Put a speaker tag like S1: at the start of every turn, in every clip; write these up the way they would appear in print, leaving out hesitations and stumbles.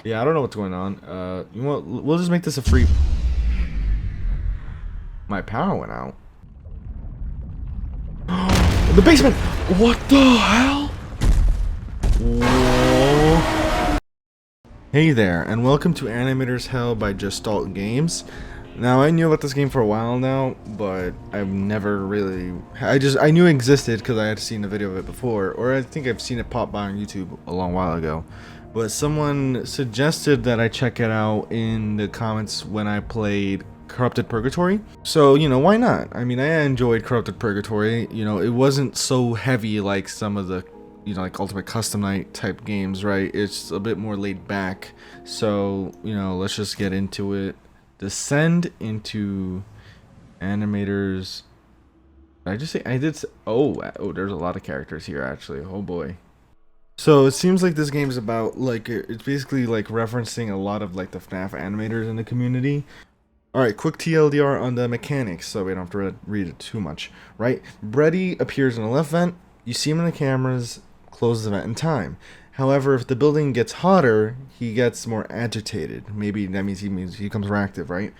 S1: Yeah, I don't know what's going on. You know what? We'll just make this a free. My power went out. The basement. What the hell? Whoa. Hey there, and welcome to Animator's Hell by Gestalt Games. Now, I knew about this game for a while now, but I've never really... I knew it existed because I had seen a video of it before, or I think I've seen it pop by on YouTube a long while ago. But someone suggested that I check it out in the comments when I played Corrupted Purgatory. So, you know, why not? I mean, I enjoyed Corrupted Purgatory. You know, it wasn't so heavy like some of the, you know, like Ultimate Custom Night type games, right? It's a bit more laid back. So, you know, let's just get into it. Descend into Animators. Did I just say I did say, oh, there's a lot of characters here actually. Oh boy. So it seems like this game is about like it's basically like referencing a lot of like the FNAF animators in the community. Alright, quick TLDR on the mechanics so we don't have to read it too much, right? Brady appears in the left vent, you see him in the cameras, close the vent in time. However, if the building gets hotter, he gets more agitated. Maybe that means he becomes reactive, right?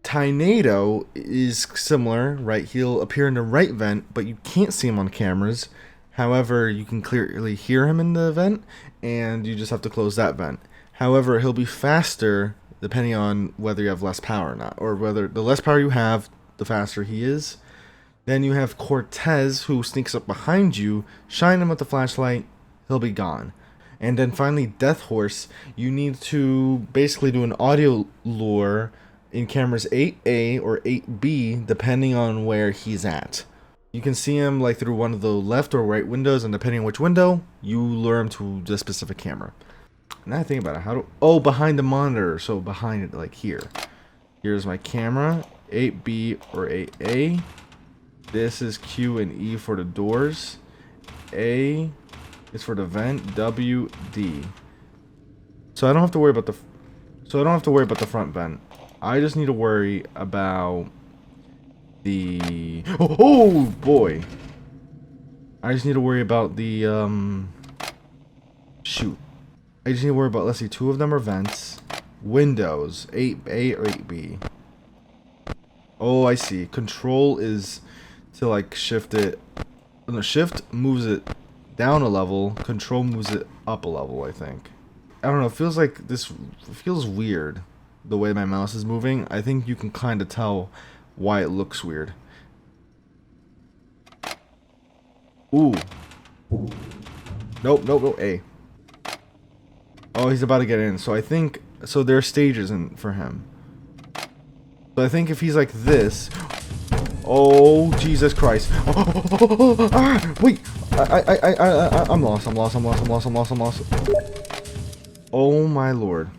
S1: Tinado is similar, right? He'll appear in the right vent, but you can't see him on cameras. However, you can clearly hear him in the vent, and you just have to close that vent. However, he'll be faster depending on whether you have less power or not, or whether the less power you have, the faster he is. Then you have Cortez, who sneaks up behind you, shine him with the flashlight, he'll be gone. And then finally, Death Horse, you need to basically do an audio lure in cameras 8A or 8B, depending on where he's at. You can see him like through one of the left or right windows, and depending on which window, you lure him to the specific camera. Now I think about it, how do... Oh, behind the monitor, so behind it, like here. Here's my camera, 8B or 8A. This is Q and E for the doors. A is for the vent, W, D. So I don't have to worry about the front vent. I just need to worry about the... Oh boy. I just need to worry about the shoot. I just need to worry about, let's see, two of them are vents. Windows, 8A or 8B. Oh, I see. Control is to like shift it. No, shift moves it down a level. Control moves it up a level, I think. I don't know, it feels like this feels weird the way my mouse is moving. I think you can kind of tell why it looks weird. Ooh. Nope, nope, nope, A. Oh, he's about to get in. So I think, so there are stages in for him. So I think if he's like this, oh Jesus Christ! Wait, I'm lost. I'm lost. Oh my lord!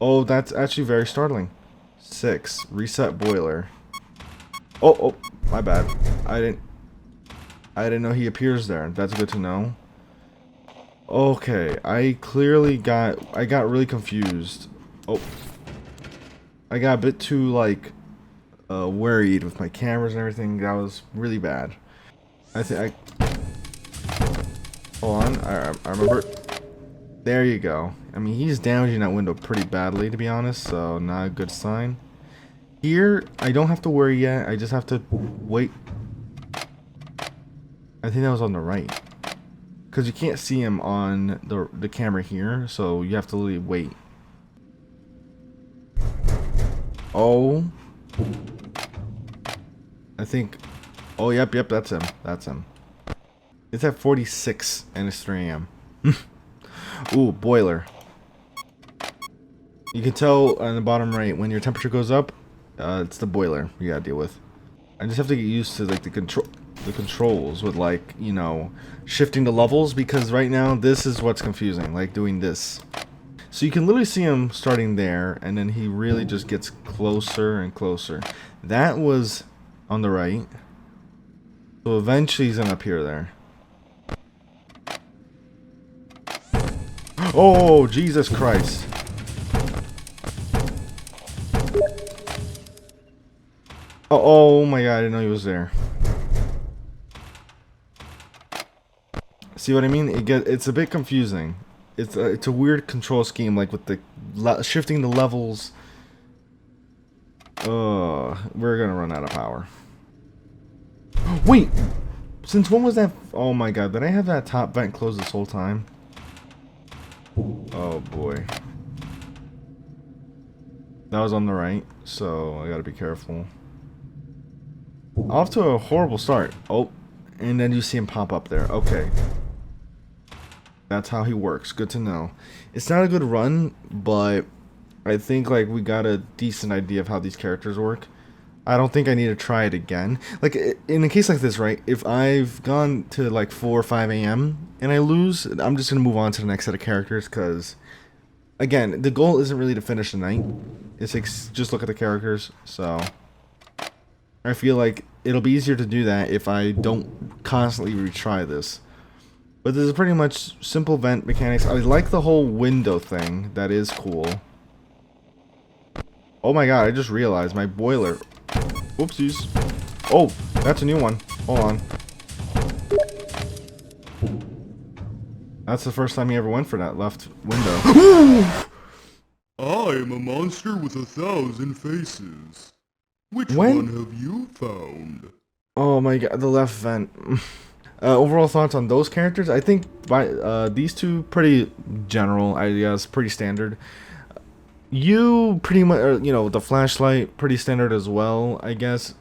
S1: Oh, that's actually very startling. 6, reset boiler. Oh, my bad. I didn't know he appears there. That's good to know. Okay, I got really confused. Oh, I got a bit too like worried with my cameras and everything. That was really bad. Hold on, I remember. There you go. I mean, he's damaging that window pretty badly, to be honest, so not a good sign. Here, I don't have to worry yet. I just have to wait. I think that was on the right. Because you can't see him on the camera here, so you have to literally wait. Oh. I think... Oh, yep, that's him. That's him. It's at 46, and it's 3 AM. Ooh, boiler. You can tell on the bottom right, when your temperature goes up, it's the boiler you gotta deal with. I just have to get used to like the controls with, like, you know, shifting the levels, because right now this is what's confusing, like doing this. So you can literally see him starting there, and then he really just gets closer and closer. That was on the right. So eventually he's gonna appear there. Oh, Jesus Christ. Oh my god, I didn't know he was there. See what I mean? It's a bit confusing. it's a weird control scheme, like with the shifting the levels. We're gonna run out of power. Wait, since when was that? Oh my god, did I have that top vent closed this whole time? Oh boy. That was on the right, so I gotta be careful. Off to a horrible start. Oh, and then you see him pop up there. Okay. That's how he works. Good to know. It's not a good run, but I think like we got a decent idea of how these characters work. I don't think I need to try it again. Like, in a case like this, right, if I've gone to like 4 or 5 a.m. and I lose, I'm just going to move on to the next set of characters, because, again, the goal isn't really to finish the night. It's like, just look at the characters, so I feel like it'll be easier to do that if I don't constantly retry this. But this is pretty much simple vent mechanics. I like the whole window thing. That is cool. Oh my god, I just realized my boiler... Oopsies. Oh, that's a new one. Hold on. That's the first time he ever went for that left window.
S2: I am a monster with 1,000 faces. Which one have you found?
S1: Oh my god, the left vent. Overall thoughts on those characters? I think these two pretty general, I guess, pretty standard. You pretty much, you know, the flashlight, pretty standard as well, I guess.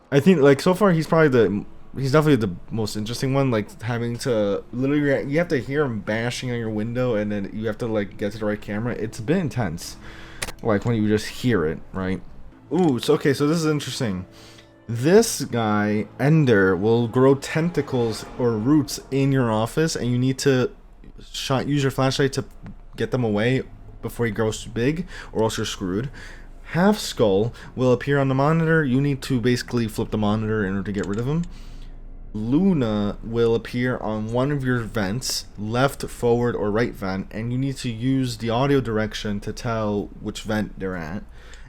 S1: I think, like, so far he's definitely the most interesting one, like, having to, literally, you have to hear him bashing on your window, and then you have to, like, get to the right camera. It's a bit intense, like, when you just hear it, right? Ooh, so, okay, so this is interesting. This guy, Ender, will grow tentacles or roots in your office, and you need to use your flashlight to get them away before he grows too big, or else you're screwed. Half Skull will appear on the monitor. You need to basically flip the monitor in order to get rid of him. Luna will appear on one of your vents, left, forward, or right vent, and you need to use the audio direction to tell which vent they're at.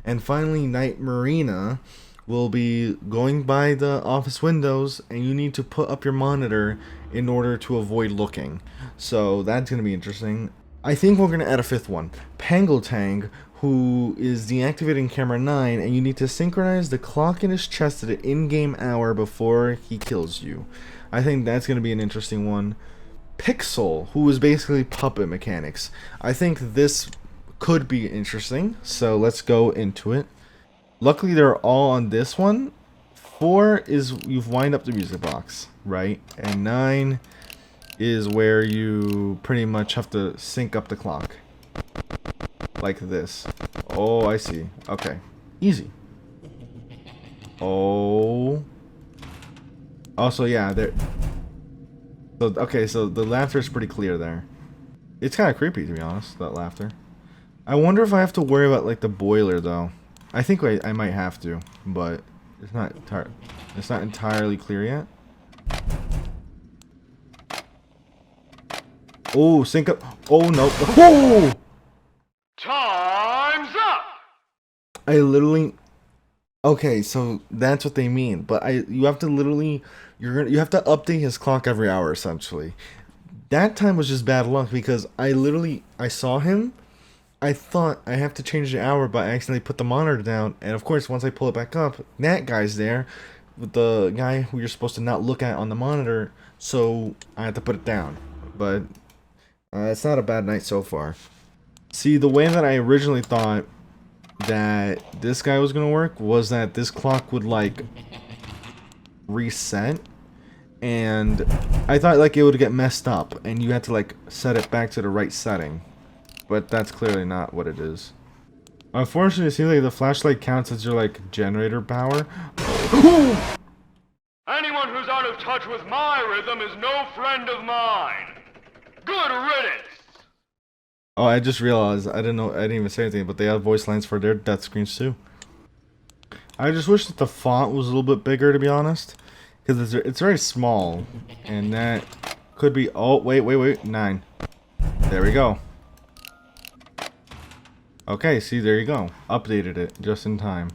S1: And finally, Night Marina will be going by the office windows, and you need to put up your monitor in order to avoid looking. So that's going to be interesting. I think we're going to add a fifth one. Pangotang, who is deactivating camera 9, and you need to synchronize the clock in his chest to the in-game hour before he kills you. I think that's going to be an interesting one. Pixel, who is basically puppet mechanics. I think this could be interesting, so let's go into it. Luckily, they're all on this one. 4 is you've wind up the music box, right? And 9 is where you pretty much have to sync up the clock. Like this. Oh, I see. Okay. Easy. Oh. Also, yeah, there. So, okay, so the laughter is pretty clear there. It's kind of creepy, to be honest, that laughter. I wonder if I have to worry about, like, the boiler, though. I think I might have to, but it's not entirely clear yet. Oh, sync up. Oh, no. Oh!
S2: Time's up!
S1: I literally... Okay, so that's what they mean. But you have to literally... You have to update his clock every hour, essentially. That time was just bad luck, because I saw him. I thought I have to change the hour, but I accidentally put the monitor down. And of course, once I pull it back up, that guy's there with the guy who you're supposed to not look at on the monitor. So I had to put it down. But... it's not a bad night so far. See, the way that I originally thought that this guy was going to work was that this clock would, like, reset. And I thought, like, it would get messed up. And you had to, like, set it back to the right setting. But that's clearly not what it is. Unfortunately, it seems like the flashlight counts as your, like, generator power.
S2: Anyone who's out of touch with my rhythm is no friend of mine. Good riddance!
S1: Oh, I just realized, I didn't even say anything, but they have voice lines for their death screens too. I just wish that the font was a little bit bigger, to be honest. Because it's very small. And that could be, oh, wait, 9. There we go. Okay, see, there you go. Updated it, just in time.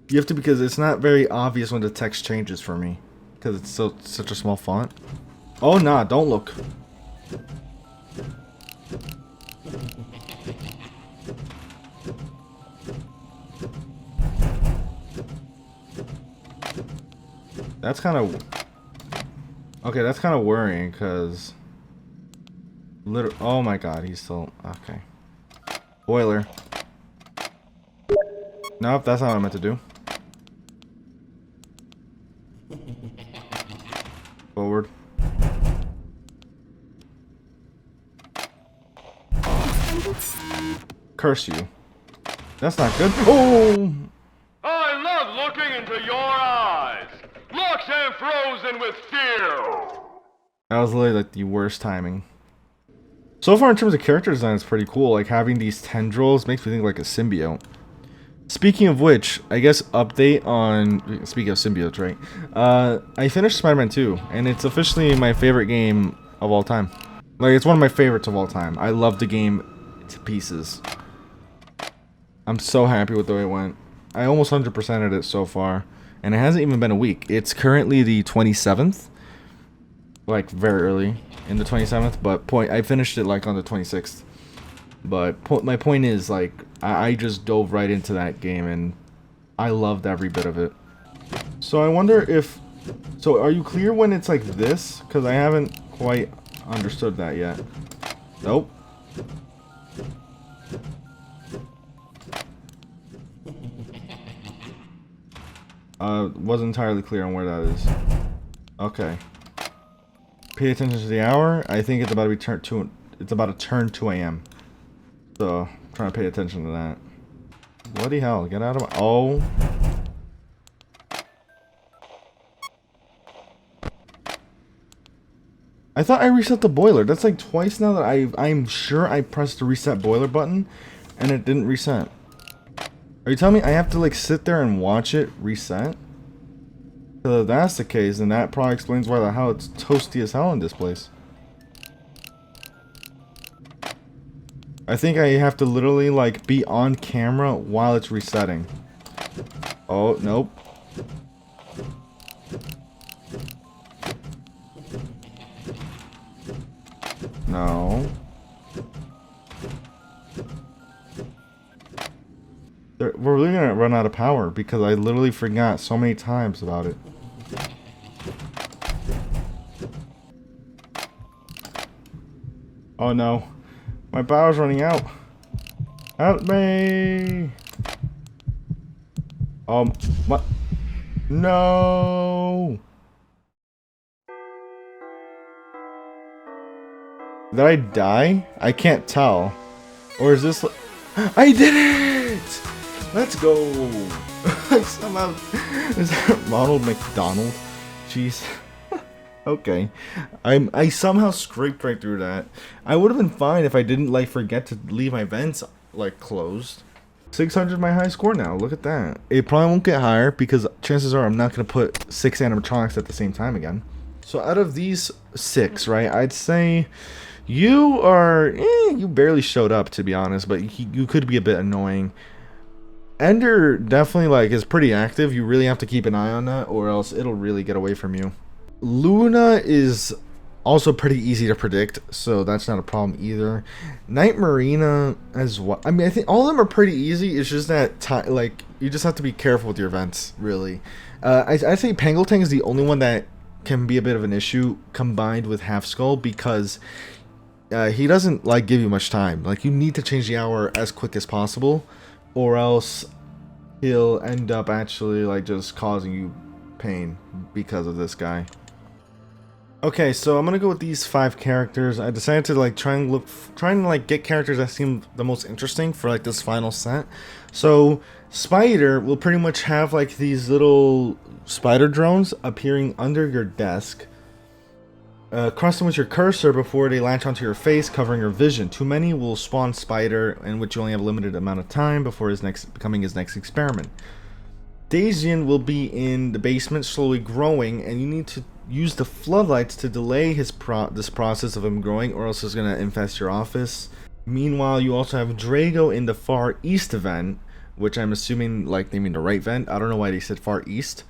S1: You have to, because it's not very obvious when the text changes for me. Because it's such a small font. Oh, nah, don't look. That's kind of... Okay, that's kind of worrying, because... Oh my god, he's still... Okay. Boiler. Nope, that's not what I meant to do. Forward. Curse you. That's not good. Oh!
S2: I love looking into your eyes. Locked and frozen with fear.
S1: That was literally like the worst timing. So far in terms of character design, it's pretty cool. Like having these tendrils makes me think like a symbiote. Speaking of which, I guess update on... Speaking of symbiotes, right? I finished Spider-Man 2, and it's officially my favorite game of all time. Like, it's one of my favorites of all time. I love the game to pieces. I'm so happy with the way it went. I almost 100%ed it so far, and it hasn't even been a week. It's currently the 27th. Like, very early in the 27th, but I finished it, like, on the 26th. But my point is, like, I just dove right into that game, and I loved every bit of it. So I wonder if... So are you clear when it's like this? Because I haven't quite understood that yet. Nope. Wasn't entirely clear on where that is. Okay. Pay attention to the hour. I think it's about to be it's about to turn 2 a.m. So, I'm trying to pay attention to that. Bloody hell, get out of my... Oh. I thought I reset the boiler. That's like twice now that I'm sure I pressed the reset boiler button and it didn't reset. Are you telling me I have to like sit there and watch it reset? So if that's the case, then that probably explains why the hell it's toasty as hell in this place. I think I have to literally like be on camera while it's resetting. Oh, nope. No. We're really gonna run out of power because I literally forgot so many times about it. Oh no. My power's running out. Help me! What? No! Did I die? I can't tell. Or is this... I did it! Let's go! Somehow... Is that Ronald McDonald? Jeez. Okay. I somehow scraped right through that. I would have been fine if I didn't like forget to leave my vents like closed. 600 is my high score now. Look at that. It probably won't get higher because chances are I'm not going to put 6 animatronics at the same time again. So out of these 6, right, I'd say you are... you barely showed up, to be honest, but you could be a bit annoying. Ender definitely like is pretty active. You really have to keep an eye on that or else it'll really get away from you. Luna is also pretty easy to predict, so that's not a problem either. Night Marina as well. I mean, I think all of them are pretty easy. It's just that like you just have to be careful with your events, really. I think Pangletang is the only one that can be a bit of an issue combined with Half Skull because he doesn't like give you much time. Like you need to change the hour as quick as possible, or else he'll end up actually like just causing you pain because of this guy. Okay, so I'm gonna go with these 5 characters. I decided to like try and get characters that seem the most interesting for like this final set. So Spider will pretty much have like these little spider drones appearing under your desk. Cross them with your cursor before they latch onto your face, covering your vision. Too many will spawn Spider, in which you only have a limited amount of time before becoming his next experiment. Daisian will be in the basement, slowly growing, and you need to use the floodlights to delay this process of him growing, or else it's going to infest your office. Meanwhile, you also have Drago in the far east vent, which I'm assuming like they mean the right vent. I don't know why they said far east,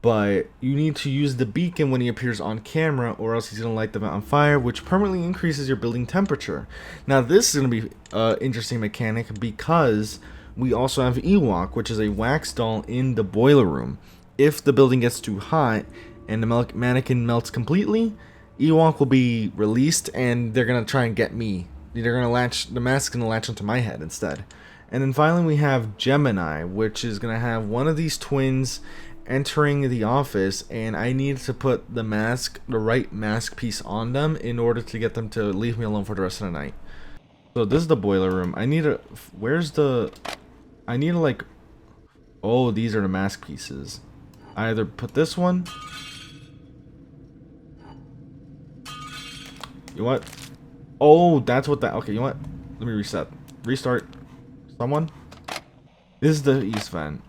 S1: but you need to use the beacon when he appears on camera, or else he's going to light the vent on fire, which permanently increases your building temperature. Now, this is going to be an interesting mechanic because we also have Ewok, which is a wax doll in the boiler room. If the building gets too hot, and the mannequin melts completely, Ewok will be released, and they're gonna try and get me. They're gonna latch, the mask's gonna latch onto my head instead. And then finally we have Gemini, which is gonna have one of these twins entering the office, and I need to put the right mask piece on them in order to get them to leave me alone for the rest of the night. So this is the boiler room. I need to, like, oh, these are the mask pieces. I either put this one. You know what? Oh, that's what that, okay, you know what? Let me reset. Restart. Someone? This is the east vent.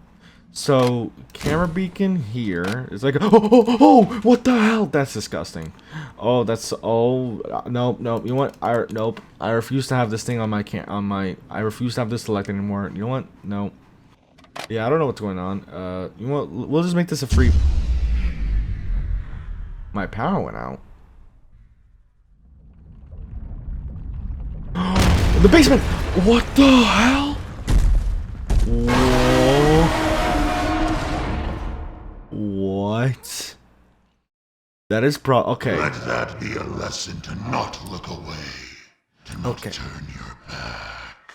S1: So, camera beacon here is like, oh, what the hell? That's disgusting. Oh, that's, oh, nope, you know what? Nope. I refuse to have this thing on my, I refuse to have this selected anymore. You know what? No. Yeah, I don't know what's going on. You know what? We'll just make this a free. My power went out. The basement! What the hell? Whoa. What? That is okay.
S3: Let that be a lesson to not look away. To not turn your back.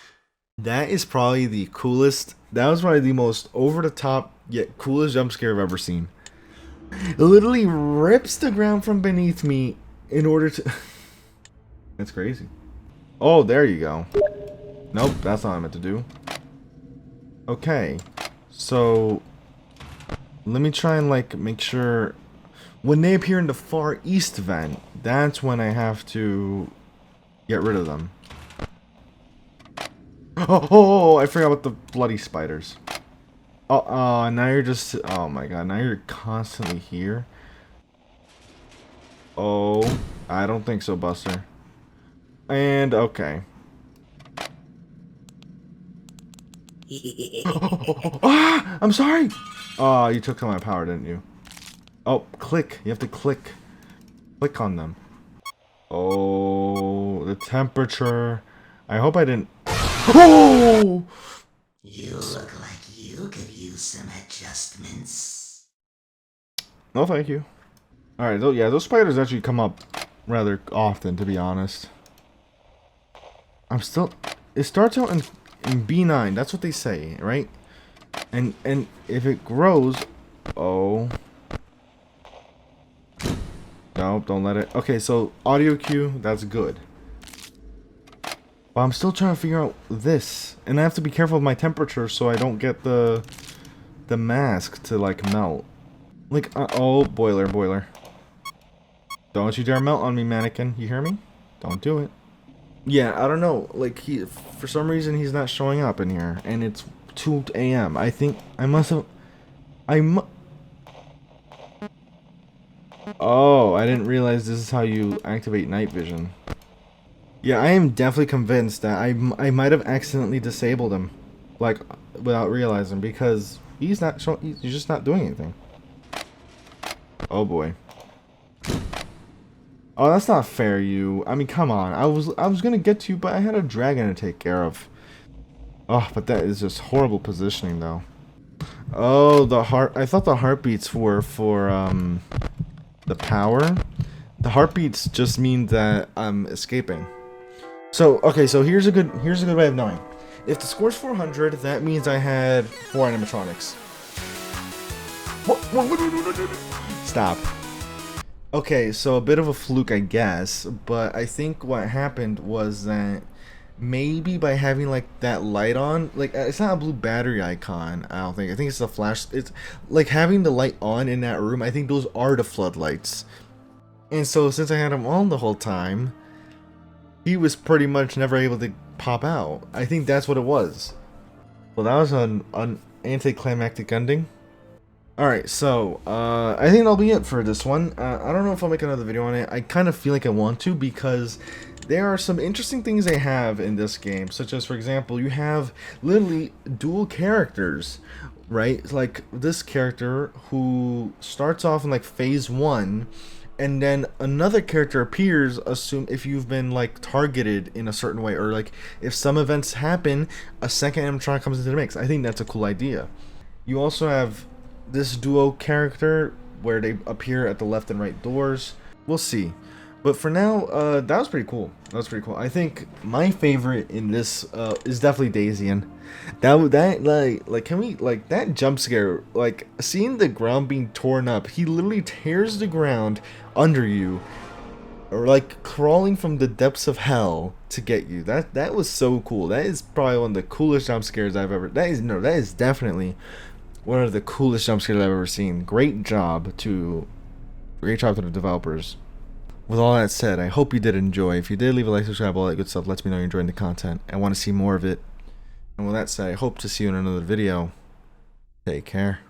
S1: That is probably the coolest. That was probably the most over the top yet coolest jump scare I've ever seen. It literally rips the ground from beneath me in order to. That's crazy. Oh, there you go. Nope, that's not what I meant to do. Okay, so let me try and like make sure when they appear in the far east vent, that's when I have to get rid of them. Oh, I forgot about the bloody spiders. Oh, now you're just, oh my god, now you're constantly here. Oh, I don't think so, Buster. And, okay. Ah, I'm sorry! Oh, you took some of my power, didn't you? Oh, click. You have to click. Click on them. Oh, the temperature. I hope I didn't... Oh!
S4: You look like you could use some adjustments.
S1: No, thank you. Alright, yeah, those spiders actually come up rather often, to be honest. I'm still... It starts out in B9. That's what they say, right? And if it grows... Oh... No, don't let it... Okay, so audio cue, that's good. But I'm still trying to figure out this. And I have to be careful of my temperature so I don't get the mask to, like, melt. Like, oh, boiler. Don't you dare melt on me, mannequin. You hear me? Don't do it. Yeah, I don't know. Like, for some reason, he's not showing up in here. And it's 2 a.m. I think I must have... Oh, I didn't realize this is how you activate night vision. Yeah, I am definitely convinced that I might have accidentally disabled him, like, without realizing, because he's just not doing anything. Oh boy. Oh, that's not fair, you. I mean, come on. I was gonna get to you, but I had a dragon to take care of. Oh, but that is just horrible positioning, though. Oh, I thought the heartbeats were for the power. The heartbeats just mean that I'm escaping. So, okay, so here's a good way of knowing. If the score's 400, that means I had 4 animatronics. Stop. Okay, so a bit of a fluke, I guess, but I think what happened was that maybe by having, like, that light on, like, it's not a blue battery icon, I don't think. I think it's the flash. It's, like, having the light on in that room, I think those are the floodlights. And so, since I had them on the whole time, he was pretty much never able to pop out. I think that's what it was. Well, that was an anticlimactic ending. Alright, so, I think that'll be it for this one. I don't know if I'll make another video on it. I kind of feel like I want to, because there are some interesting things they have in this game, such as, for example, you have literally dual characters, right? Like, this character who starts off in, like, phase 1, and then another character appears, assume if you've been, like, targeted in a certain way, or, like, if some events happen, a second animatronic comes into the mix. I think that's a cool idea. You also have this duo character where they appear at the left and right doors. We'll see. But for now, that was pretty cool. That was pretty cool. I think my favorite in this is definitely Daisian. Can we, like, that jump scare, like, seeing the ground being torn up, he literally tears the ground under you, or like crawling from the depths of hell to get you. That was so cool. That is probably one of the coolest jump scares I've ever. That is definitely one of the coolest jump scares I've ever seen. Great job to the developers. With all that said, I hope you did enjoy. If you did, leave a like, subscribe, all that good stuff. Lets me know you're enjoying the content and want to see more of it. And with that said, I hope to see you in another video. Take care.